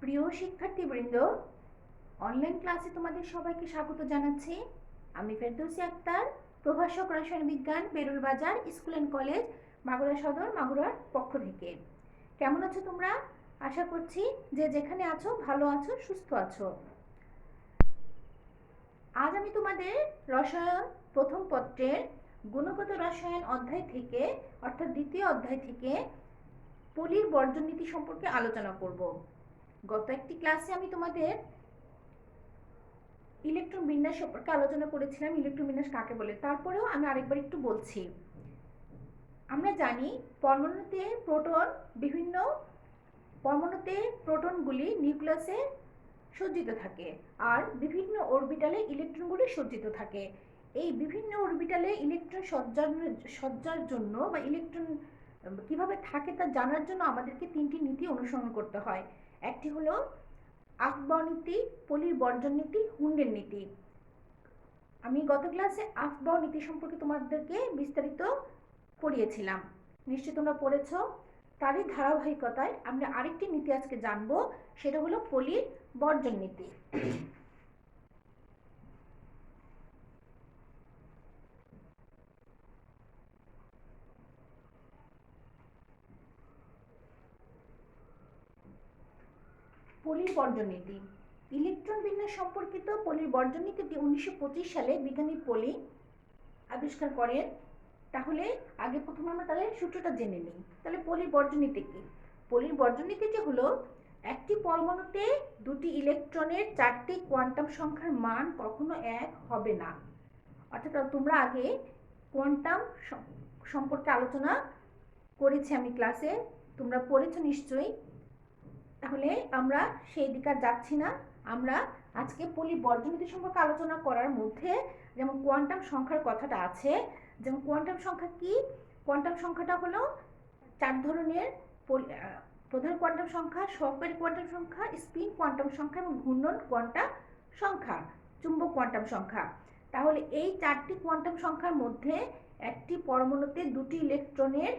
প্রিয় শিক্ষার্থীবৃন্দ, অনলাইন ক্লাসে তোমাদের সবাইকে স্বাগত জানাচ্ছি। আমি ফেরদৌসী আক্তার, প্রভাষক রসায়ন বিজ্ঞান, বেরুল বাজার স্কুল অ্যান্ড কলেজ, মাগুরা সদর, মাগুরার পক্ষ থেকে। কেমন আছো তোমরা? আশা করছি যে যেখানে আছো ভালো আছো, সুস্থ আছো। আজ আমি তোমাদের রসায়ন প্রথম পত্রের গুণগত রসায়ন অধ্যায় থেকে, অর্থাৎ দ্বিতীয় অধ্যায় থেকে পলির বর্জন নীতি সম্পর্কে আলোচনা করব। গত একটি ক্লাসে আমি তোমাদের ইলেকট্রন বিন্যাস সম্পর্কে আলোচনা করেছিলাম, ইলেকট্রন বিন্যাস কাকে বলে। তারপরেও আমি আরেকবার একটু বলছি। আমরা জানি পরমাণুতে প্রোটনগুলি নিউক্লিয়াসে সজ্জিত থাকে আর বিভিন্ন অরবিটালে ইলেকট্রনগুলি সজ্জিত থাকে। এই বিভিন্ন অরবিটালে ইলেকট্রন সজ্জার জন্য বা ইলেকট্রন কিভাবে থাকে তা জানার জন্য আমাদেরকে তিনটি নীতি অনুসরণ করতে হয়। একটি হলো আফবাও নীতি, পলির বর্জন নীতি, হুন্ডের নীতি। আমি গত ক্লাসে আফবাও নীতি সম্পর্কে তোমাদেরকে বিস্তারিত পড়িয়েছিলাম, নিশ্চয়ই তোমরা পড়েছ। তারই ধারাবাহিকতায় আমরা আরেকটি নীতি আজকে জানবো, সেটা হলো পলির বর্জন নীতি। পলির বর্জন নীতি, ইলেকট্রন বিন্যাস সম্পর্কিত পলির বর্জন নীতিটি 1925 সালে বিজ্ঞানী পলি আবিষ্কার করেন। তাহলে আগে প্রথমে আমরা তাহলে সূত্রটা জেনে নিই। তাহলে পলির বর্জন নীতি কি? পলির বর্জন নীতিটি হলো একটি পরমাণুতে দুটি ইলেকট্রনের চারটি কোয়ান্টাম সংখ্যার মান কখনো এক হবে না। অর্থাৎ তোমরা আগে কোয়ান্টাম সম্পর্কে আলোচনা করেছি আমি ক্লাসে, তোমরা পড়েছো নিশ্চয়ই। তাহলে আমরা সেই দিকে আর যাচ্ছি না। আমরা আজকে পলির বর্জন নীতি সম্পর্কে আলোচনা করার মধ্যে যেমন কোয়ান্টাম সংখ্যার কথাটা আছে, যেমন কোয়ান্টাম সংখ্যা কি? কোয়ান্টাম সংখ্যাটা হলো চার ধরনের: প্রধান কোয়ান্টাম সংখ্যা, সহকারী কোয়ান্টাম সংখ্যা, স্পিন কোয়ান্টাম সংখ্যা এবং ঘূর্ণন কোয়ান্টাম সংখ্যা, চুম্বক কোয়ান্টাম সংখ্যা। তাহলে এই চারটি কোয়ান্টাম সংখ্যার মধ্যে একটি পরমাণুতে দুটি ইলেকট্রনের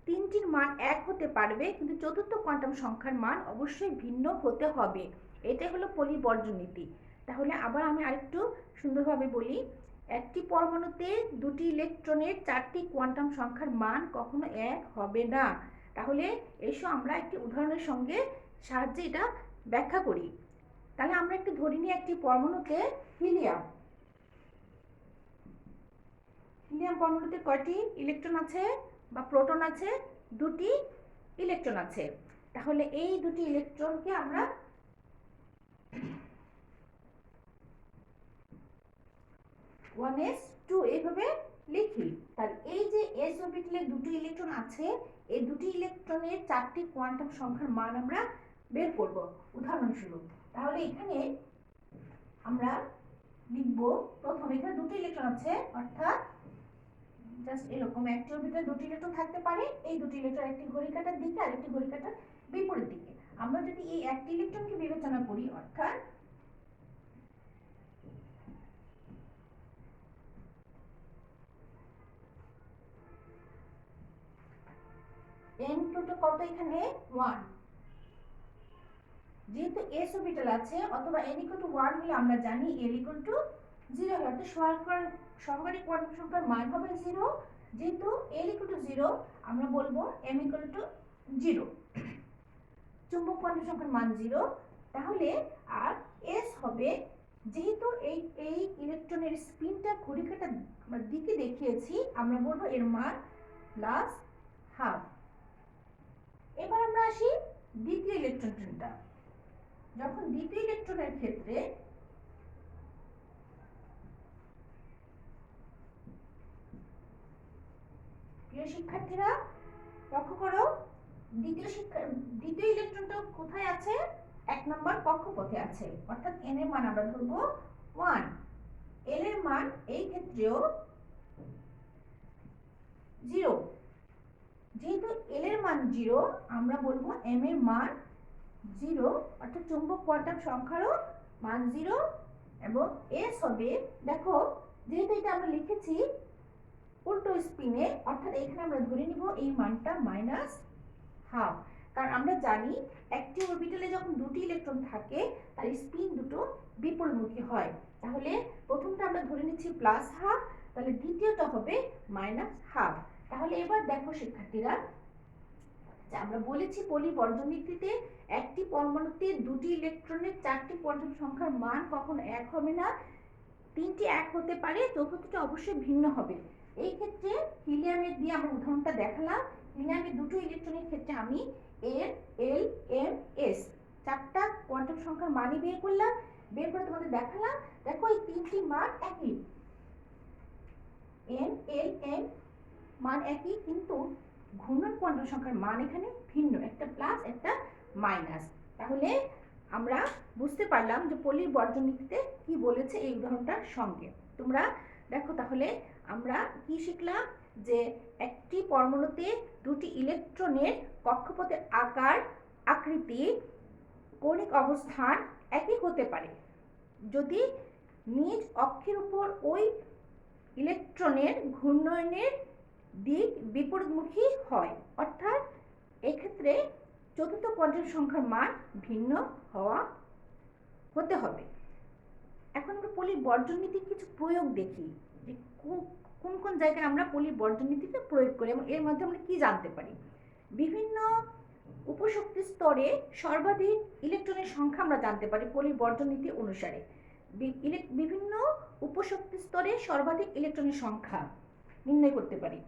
তিনটির মান এক হতে পারবে, কিন্তু চতুর্থ কোয়ান্টাম সংখ্যার মান অবশ্যই ভিন্ন হতে হবে। এটাই হলো পলির বর্জন নীতি। তাহলে আবার আমি আরেকটু সুন্দরভাবে বলি। একটি পরমাণুতে দুটি ইলেকট্রনের চারটি কোয়ান্টাম সংখ্যার মান কখনো এক হবে না। তাহলে এসো আমরা একটি উদাহরণের সাহায্যে এটা ব্যাখ্যা করি। তাহলে আমরা একটু ধরে নিই, একটি পরমাণুতে হিলিয়াম পরমাণুতে কয়টি ইলেকট্রন আছে বা প্রোটন আছে? দুটি ইলেকট্রন আছে। তাহলে এই দুটি ইলেকট্রনকে আমরা এইভাবে লিখি। তার এই যে এস অরবিটালে দুটি ইলেকট্রন আছে, এই দুটি ইলেকট্রনের চারটি কোয়ান্টাম সংখ্যার মান আমরা বের করব উদাহরণস্বরূপ। তাহলে এখানে আমরা লিখব, প্রথমে এখানে দুটি ইলেকট্রন আছে, অর্থাৎ জাস্ট এরকম একটি অরবিটালে দুটি ইলেকট্রন থাকতে পারে। এই দুটি ইলেকট্রন একটি ঘড়ি কাঁটার দিকে আর একটি ঘড়ি কাঁটার বিপরীত দিকে। আমরা যদি এই একটি ইলেকট্রনকে বিবেচনা করি, অর্থাৎ n = কত? এখানে 1। যেহেতু s অরবিটাল আছে, অথবা n = 1 হলে আমরা জানি l = 0 হয়, অর্থাৎ সহকারী কোয়ান্টাম সংখ্যার মান হবে 0। যেহেতু l = 0, আমরা বলবো m = 0। চুম্বক কোয়ান্টাম সংখ্যার মান 0। তাহলে আর s হবে, যেহেতু এই ইলেকট্রনের স্পিনটা ঘড়ি কাঁটার দিকে দেখিয়েছি, আমরা বলবো এর মান +½ এবার আমরা আসি দ্বিতীয় ইলেকট্রনটা। যখন দ্বিতীয় ইলেকট্রনের ক্ষেত্রে প্রিয় শিক্ষার্থীরা লক্ষ্য করো, দ্বিতীয় ইলেকট্রনটা কোথায় আছে? 1 নম্বর কক্ষপথে আছে, অর্থাৎ n এর মান আমরা ধরবো 1। l এর মান এই ক্ষেত্রেও 0। যেহেতু l এর মান 0, আমরা বলবো m এর মান 0, অর্থাৎ চুম্বক কোয়ান্টাম সংখ্যারও মান 0 এবং s হবে, দেখো যেহেতু এটা আমরা লিখেছি উল্টো স্পিনে, অর্থাৎ এখানে আমরা ধরে নিব এই মানটা -½ কারণ আমরা জানি একটি অরবিটালে যখন দুটি ইলেকট্রন থাকে তার স্পিন দুটো বিপরীতমুখী হয়। তাহলে প্রথমটা আমরা ধরে নিচ্ছি প্লাস হাফ, তাহলে দ্বিতীয়টা হবে মাইনাস হাফ। তাহলে এবার দেখো শিক্ষার্থীরা, আমরা বলেছি পলি বর্জনীতিতে একটি পরমাণুতে দুটি ইলেকট্রনের চারটি কোয়ান্টাম সংখ্যার মান কখনো এক হবে না, তিনটি এক হতে পারে, চতুর্থটা অবশ্যই ভিন্ন হবে। এই ক্ষেত্রে হিলিয়ামের দিয়ে আমরা উদাহরণটা দেখালাম। হিলিয়ামের দুটো ইলেকট্রনের ক্ষেত্রে আমি এন এল এম এস চারটা কোয়ান্টাম সংখ্যার মানই বের করলাম, বের করে তোমাদের দেখালাম। দেখো এই তিনটি মান একই, এন এল এম মান একই, কিন্তু ঘূর্ণন কোয়ান্টাম সংখ্যার মান এখানে ভিন্ন, একটা প্লাস একটা মাইনাস। তাহলে আমরা বুঝতে পারলাম যে পলির বর্জনীতিতে কি বলেছে এই উদাহরণটার সঙ্গে। তোমরা দেখো তাহলে আমরা কি শিখলাম, যে একটি পরমাণুতে দুটি ইলেকট্রনের কক্ষপথের আকার, আকৃতি, কৌণিক অবস্থান একই হতে পারে যদি নিজ অক্ষের উপর ওই ইলেকট্রনের ঘূর্ণনের দিক বিপরীতমুখী হয়, অর্থাৎ এক্ষেত্রে চতুর্থ কোয়ান্টাম সংখ্যার মান ভিন্ন হতে হবে। এখন আমরা পলির বর্জনীতির কিছু প্রয়োগ দেখি, যে কোন কোন জায়গায় আমরা পলির বর্জনীতিটা প্রয়োগ করি এবং এর মধ্যে আমরা কি জানতে পারি। বিভিন্ন উপশক্তি স্তরে সর্বাধিক ইলেকট্রনের সংখ্যা আমরা জানতে পারি পলির বর্জনীতি অনুসারে। বিভিন্ন উপশক্তি স্তরে সর্বাধিক ইলেকট্রনের সংখ্যা নির্ণয় করতে পারি।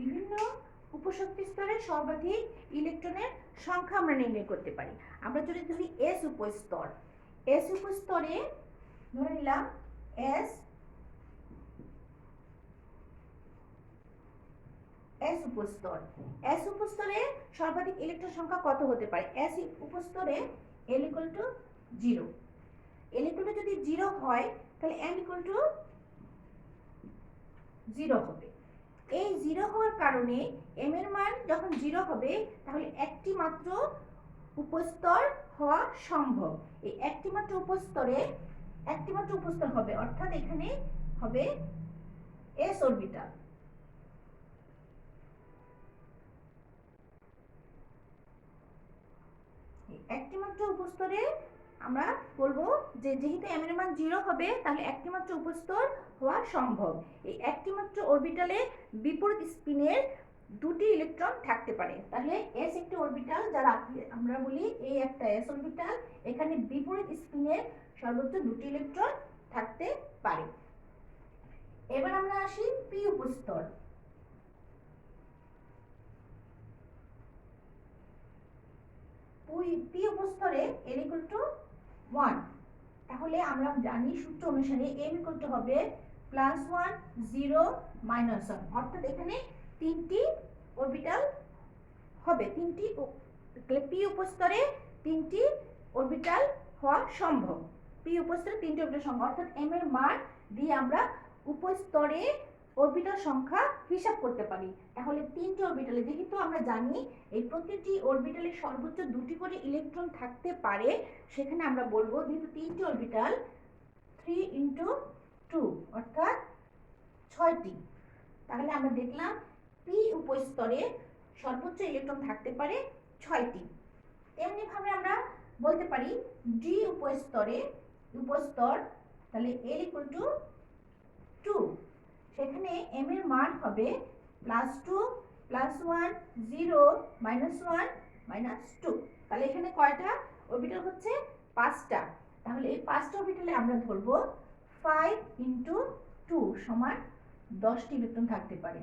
বিভিন্ন উপশক্তি স্তরে সর্বাধিক ইলেকট্রনের সংখ্যা আমরা নির্ণয় করতে পারি। আমরা যদি ধরি এস উপস্তর, এস উপস্তরে ধরে নিলাম এস উপস্তর, এস উপস্তরে সর্বাধিক ইলেকট্রন সংখ্যা কত হতে পারে? এস উপস্তরে L = 0, L = যদি 0 হয় তাহলে M = 0 হবে। এই 0 হওয়ার কারণে m এর মান যখন 0 হবে তাহলে একটি মাত্র উপস্তর হওয়া সম্ভব। এই একটি মাত্র উপস্তর হবে, অর্থাৎ এখানে হবে s অরবিটাল। একটি মাত্র উপস্তরে আমরা বলবো যে যেহেতু m এর মান 0 হবে তাহলে একটি মাত্র উপস্তর হওয়া সম্ভব। এই একটি মাত্র অরবিটালে বিপরীত স্পিনের দুটি ইলেকট্রন থাকতে পারে। তাহলে s একটি অরবিটাল, যারা আমরা বলি এই একটা s অরবিটাল, এখানে বিপরীত স্পিনের সর্বোচ্চ দুটি ইলেকট্রন থাকতে পারে। এবার আমরা আসি p উপস্তর। p উপস্তরে L = 1, তাহলে আমরা জানি সূত্র অনুসারে m হবে +1 0 -1, অর্থাৎ এখানে তিনটি অরবিটাল হবে, p উপস্তরে তিনটি অরবিটাল হওয়া সম্ভব। p উপস্তরে তিনটি অরবিটাল সম্ভব, অর্থাৎ m এর মান দিয়ে আমরা উপস্তরে অরবিটাল সংখ্যা হিসাব করতে পারি। তাহলে তিনটি অরবিটালে, যেহেতু আমরা জানি এই প্রতিটি অরবিটালে সর্বোচ্চ দুটি করে ইলেকট্রন থাকতে পারে, সেখানে আমরা বলবো যেহেতু তিনটি অরবিটাল 3 × 2 অর্থাৎ 6টি, তাহলে আমরা দেখলাম p উপস্তরে সর্বোচ্চ ইলেকট্রন থাকতে পারে 6টি। তেমনি ভাবে আমরা বলতে পারি d উপস্তর, তাহলে L = 2, সেখানে m এর মান হবে +2 +1 0 -1 -2, তাহলে এখানে কয়টা অরবিটাল হচ্ছে? 5টা। তাহলে এই 5টা অরবিটালে আমরা ধরবো 5 ইন্টু 2 সমান 10টি ইলেকট্রন থাকতে পারে।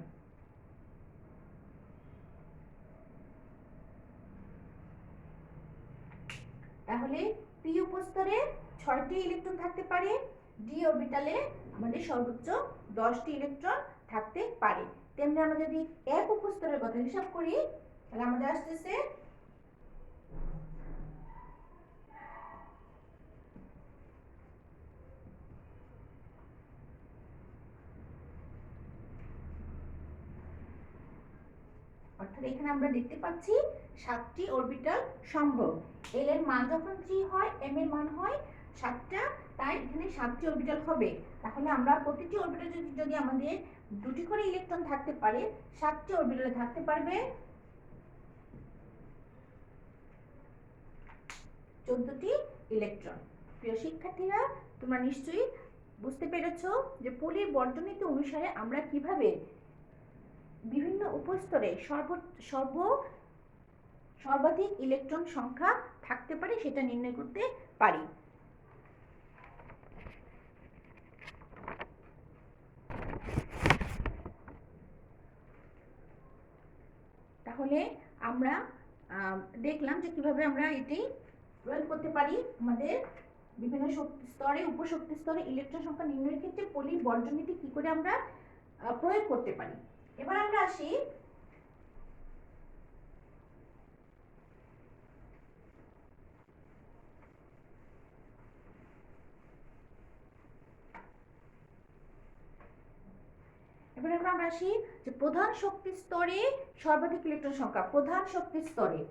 তাহলে পি উপস্তরে 6টি ইলেকট্রন থাকতে পারে, ডি অরবিটালে আমাদের সর্বোচ্চ 10টি ইলেকট্রন থাকতে পারে। তেমনি আমরা যদি এফ উপস্তরের কথা হিসাব করি তাহলে আমাদের আসতেছে অর্থাৎ এখানে আমরা দেখতে পাচ্ছি 7টি অরবিটাল সম্ভব। এল এর মান যখন 3 হয়, এম এর মান হয় 7টা, তাই এখানে 7টি অরবিটাল হবে। তাহলে আমরা প্রতিটি অরবিটাল যদি আমাদের 2টি করে ইলেকট্রন থাকতে পারে, 7টি অরবিটালে থাকতে পারবে 14টি ইলেকট্রন। প্রিয় শিক্ষার্থীরা, তোমরা নিশ্চয়ই বুঝতে পেরেছো যে পলির বর্ণনীতি অনুসারে আমরা কিভাবে বিভিন্ন উপস্তরে সর্বাধিক ইলেকট্রন সংখ্যা থাকতে পারে সেটা নির্ণয় করতে পারি। তাহলে আমরা দেখলাম যে কিভাবে আমরা এটি প্রয়োগ করতে পারি আমাদের বিভিন্ন শক্তি স্তরে, উপশক্তি স্তরে ইলেকট্রন সংখ্যা নির্ণয়ের ক্ষেত্রে পলির বর্ণনীতি কি করে আমরা প্রয়োগ করতে পারি। এবার আমরা আসি যে প্রধান শক্তি স্তরে সর্বাধিক ইলেকট্রন সংখ্যা। প্রধান শক্তি স্তরে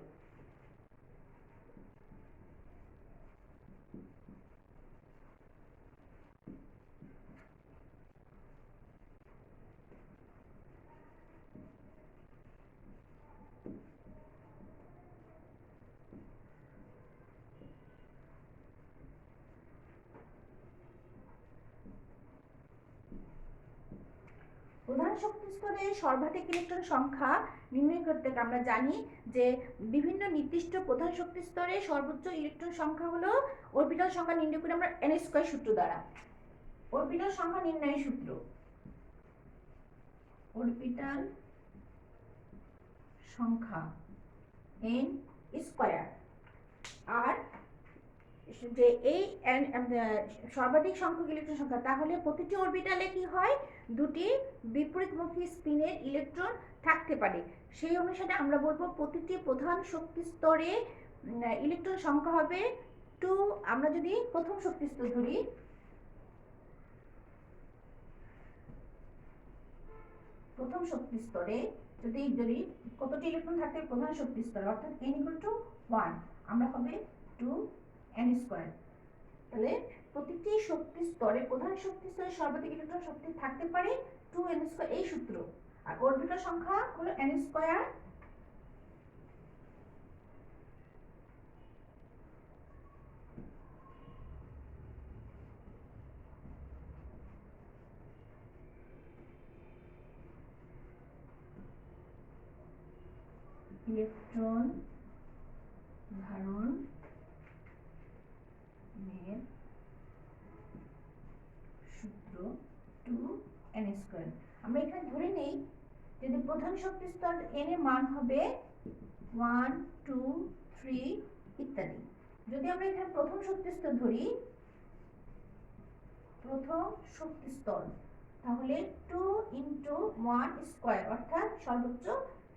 প্রধান শক্তি স্তরে সর্বাধিক ইলেকট্রন সংখ্যা নির্ণয় করতে আমরা জানি যে বিভিন্ন নির্দিষ্ট প্রধান শক্তি স্তরে সর্বোচ্চ ইলেকট্রন সংখ্যা হলো অরবিটাল সংখ্যা নির্ণয় করে আমরা n স্কয়ার সূত্র দ্বারা। অরবিটাল সংখ্যা নির্ণয়ের সূত্র, অরবিটাল সংখ্যা n স্কয়ার। আর যে এই সর্বাধিক সংখ্যক ইলেকট্রন সংখ্যা, তাহলে প্রতিটি অরবিটালে কি হয়, 2টি বিপরীতমুখী স্পিনের ইলেকট্রন থাকতে পারে। সেই অনুসারে আমরা বলবো প্রতিটি প্রধান শক্তি স্তরে ইলেকট্রন সংখ্যা হবে 2। আমরা যদি প্রথম শক্তি স্তর ধরি, প্রথম শক্তি স্তরে যদি কতটি ইলেকট্রন থাকে প্রধান শক্তি স্তরে, অর্থাৎ n = 1, আমরা হবে 2n স্কয়ার। তাহলে প্রতিটি শক্তি স্তরে, প্রধান শক্তি স্তরে সর্বাধিক ইলেকট্রন শক্তি থাকতে পারে 2n স্কয়ার, এই সূত্র। আর অরবিটাল সংখ্যা হলো n স্কয়ার ইলেকট্রন ধারণ সূত্র 2n স্কয়ার। আমরা এখানে ধরে নেই যদি প্রধান শক্তি স্তর n এর মান হবে 1 2 3 ইত্যাদি। যদি আমরা এখানে প্রথম শক্তি স্তর ধরি, প্রথম শক্তি স্তর, তাহলে 2 × 1 স্কয়ার, অর্থাৎ সর্বোচ্চ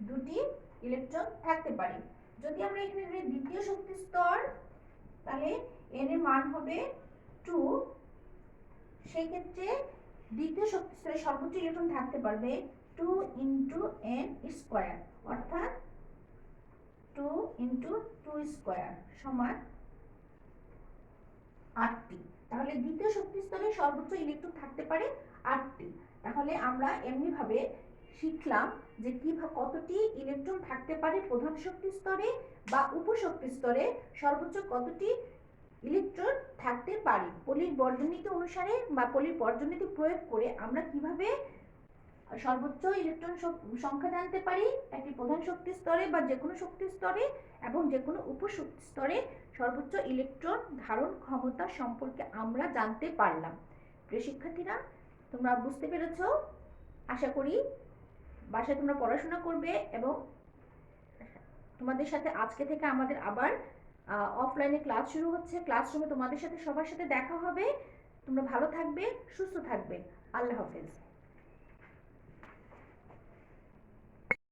2টি ইলেকট্রন থাকতে পারে। যদি আমরা এখানে ধরি দ্বিতীয় শক্তি স্তর, তাহলে n এর মান হবে 2। সেই ক্ষেত্রে দ্বিতীয় শক্তি স্তরে সর্বোচ্চ ইলেকট্রন থাকতে পারবে 2 × n স্কয়ার, অর্থাৎ 2 × 2 স্কয়ার সমান 8টি। তাহলে দ্বিতীয় শক্তি স্তরে সর্বোচ্চ ইলেকট্রন থাকতে পারে 8টি। তাহলে আমরা এমনি ভাবে শিখলাম যে কতটি ইলেকট্রন থাকতে পারে প্রধান শক্তি স্তরে বা উপশক্তি স্তরে সর্বোচ্চ কতটি ইলেকট্রন থাকতে পারে। পলির বর্ণনীতি অনুসারে বা পলির বর্ণনীতি প্রয়োগ করে আমরা কিভাবে সর্বোচ্চ ইলেকট্রন সংখ্যা জানতে পারি একটি প্রধান শক্তি স্তরে বা যে কোনো শক্তি স্তরে, এবং যে কোনো উপশক্তি স্তরে সর্বোচ্চ ইলেকট্রন ধারণ ক্ষমতা সম্পর্কে আমরা জানতে পারলাম। প্রিয় শিক্ষার্থীরা, তোমরা বুঝতে পেরেছো? আশা করি বাসায় তোমরা পড়াশোনা করবে এবং তোমাদের সাথে আজকে থেকে আমাদের আবার অফলাইনে ক্লাস শুরু হচ্ছে। ক্লাসরুমে তোমাদের সাথে সবার সাথে দেখা হবে। তোমরা ভালো থাকবে, সুস্থ থাকবে। আল্লাহ হাফেজ।